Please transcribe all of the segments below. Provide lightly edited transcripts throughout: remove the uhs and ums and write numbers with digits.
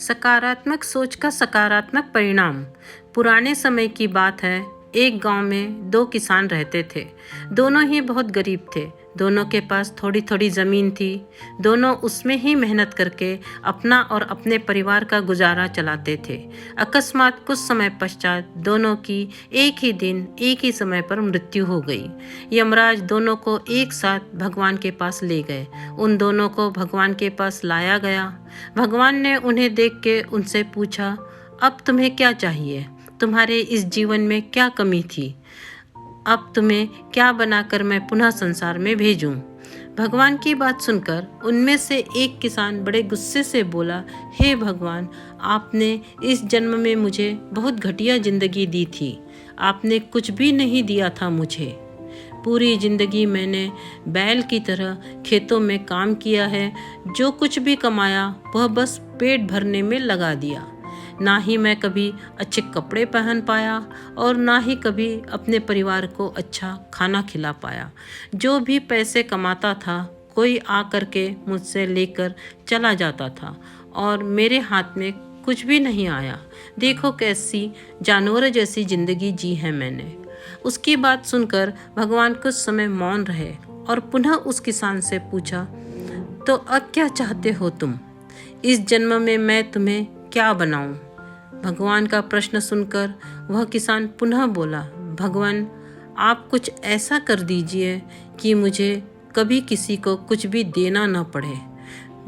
सकारात्मक सोच का सकारात्मक परिणाम। पुराने समय की बात है। एक गांव में दो किसान रहते थे। दोनों ही बहुत गरीब थे। दोनों के पास थोड़ी थोड़ी ज़मीन थी। दोनों उसमें ही मेहनत करके अपना और अपने परिवार का गुजारा चलाते थे। अकस्मात कुछ समय पश्चात दोनों की एक ही दिन एक ही समय पर मृत्यु हो गई। यमराज दोनों को एक साथ भगवान के पास ले गए। उन दोनों को भगवान के पास लाया गया। भगवान ने उन्हें देख के उनसे पूछा, अब तुम्हें क्या चाहिए? तुम्हारे इस जीवन में क्या कमी थी? अब तुम्हें क्या बनाकर मैं पुनः संसार में भेजूं? भगवान की बात सुनकर उनमें से एक किसान बड़े गुस्से से बोला, हे भगवान, आपने इस जन्म में मुझे बहुत घटिया जिंदगी दी थी। आपने कुछ भी नहीं दिया था मुझे। पूरी जिंदगी मैंने बैल की तरह खेतों में काम किया है। जो कुछ भी कमाया वह बस पेट भरने में लगा दिया। ना ही मैं कभी अच्छे कपड़े पहन पाया और ना ही कभी अपने परिवार को अच्छा खाना खिला पाया। जो भी पैसे कमाता था कोई आ कर के मुझसे लेकर चला जाता था और मेरे हाथ में कुछ भी नहीं आया। देखो कैसी जानवर जैसी जिंदगी जी है मैंने। उसकी बात सुनकर भगवान कुछ समय मौन रहे और पुनः उस किसान से पूछा, तो अब क्या चाहते हो तुम? इस जन्म में मैं तुम्हें क्या बनाऊं? भगवान का प्रश्न सुनकर वह किसान पुनः बोला, भगवान, आप कुछ ऐसा कर दीजिए कि मुझे कभी किसी को कुछ भी देना न पड़े।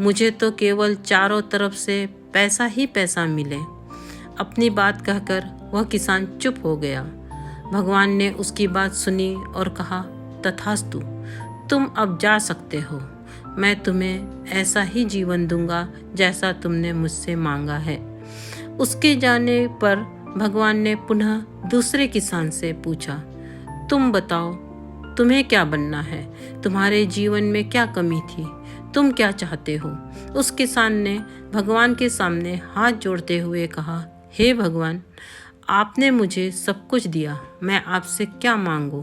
मुझे तो केवल चारों तरफ से पैसा ही पैसा मिले। अपनी बात कहकर वह किसान चुप हो गया। भगवान ने उसकी बात सुनी और कहा, तथास्तु, तुम अब जा सकते हो। मैं तुम्हें ऐसा ही जीवन दूंगा जैसा तुमने मुझसे मांगा है। उसके जाने पर भगवान ने पुनः दूसरे किसान से पूछा, तुम बताओ, तुम्हें क्या बनना है? तुम्हारे जीवन में क्या कमी थी? तुम क्या चाहते हो? उस किसान ने भगवान के सामने हाथ जोड़ते हुए कहा, हे भगवान, आपने मुझे सब कुछ दिया, मैं आपसे क्या मांगूं?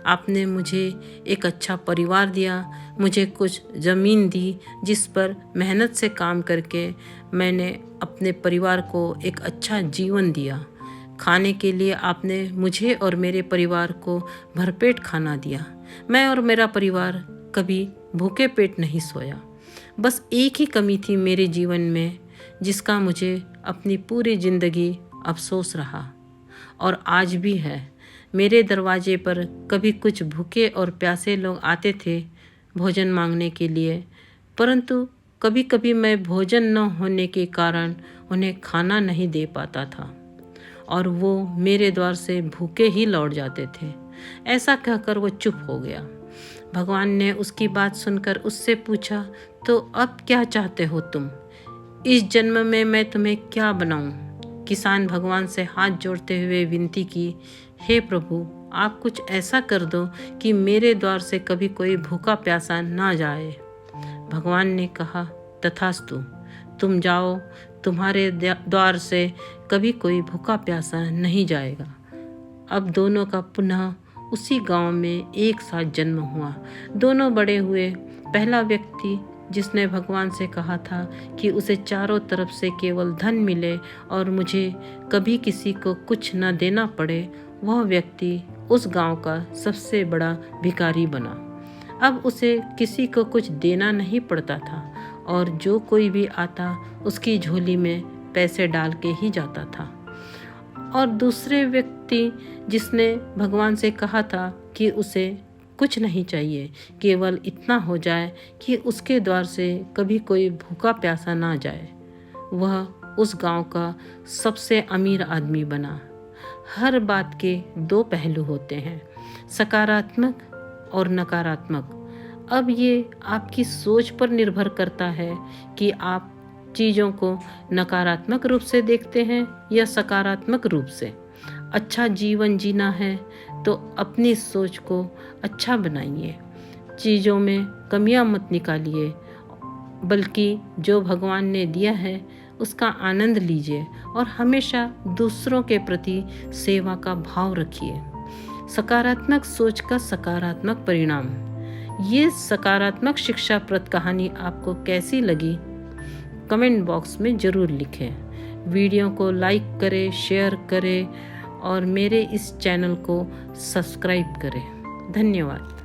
आपने मुझे एक अच्छा परिवार दिया, मुझे कुछ ज़मीन दी जिस पर मेहनत से काम करके मैंने अपने परिवार को एक अच्छा जीवन दिया। खाने के लिए आपने मुझे और मेरे परिवार को भरपेट खाना दिया। मैं और मेरा परिवार कभी भूखे पेट नहीं सोया। बस एक ही कमी थी मेरे जीवन में जिसका मुझे अपनी पूरी ज़िंदगी अफसोस रहा और आज भी है। मेरे दरवाजे पर कभी कुछ भूखे और प्यासे लोग आते थे भोजन मांगने के लिए, परंतु कभी कभी मैं भोजन न होने के कारण उन्हें खाना नहीं दे पाता था और वो मेरे द्वार से भूखे ही लौट जाते थे। ऐसा कहकर वो चुप हो गया। भगवान ने उसकी बात सुनकर उससे पूछा, तो अब क्या चाहते हो तुम? इस जन्म में मैं तुम्हें क्या बनाऊं? किसान भगवान से हाथ जोड़ते हुए विनती की, हे प्रभु, आप कुछ ऐसा कर दो कि मेरे द्वार से कभी कोई भूखा प्यासा ना जाए। भगवान ने कहा, तथास्तु, तुम जाओ, तुम्हारे द्वार से कभी कोई भूखा प्यासा नहीं जाएगा। अब दोनों का पुनः उसी गांव में एक साथ जन्म हुआ। दोनों बड़े हुए। पहला व्यक्ति जिसने भगवान से कहा था कि उसे चारों तरफ से केवल धन मिले और मुझे कभी किसी को कुछ न देना पड़े, वह व्यक्ति उस गांव का सबसे बड़ा भिखारी बना। अब उसे किसी को कुछ देना नहीं पड़ता था और जो कोई भी आता उसकी झोली में पैसे डाल के ही जाता था। और दूसरे व्यक्ति जिसने भगवान से कहा था कि उसे कुछ नहीं चाहिए, केवल इतना हो जाए कि उसके द्वार से कभी कोई भूखा प्यासा ना जाए, वह उस गांव का सबसे अमीर आदमी बना। हर बात के दो पहलू होते हैं, सकारात्मक और नकारात्मक। अब ये आपकी सोच पर निर्भर करता है कि आप चीज़ों को नकारात्मक रूप से देखते हैं या सकारात्मक रूप से। अच्छा जीवन जीना है तो अपनी सोच को अच्छा बनाइए। चीज़ों में कमियां मत निकालिए, बल्कि जो भगवान ने दिया है उसका आनंद लीजिए और हमेशा दूसरों के प्रति सेवा का भाव रखिए। सकारात्मक सोच का सकारात्मक परिणाम। ये सकारात्मक शिक्षाप्रद कहानी आपको कैसी लगी? कमेंट बॉक्स में ज़रूर लिखें। वीडियो को लाइक करें, शेयर करें और मेरे इस चैनल को सब्सक्राइब करें। धन्यवाद।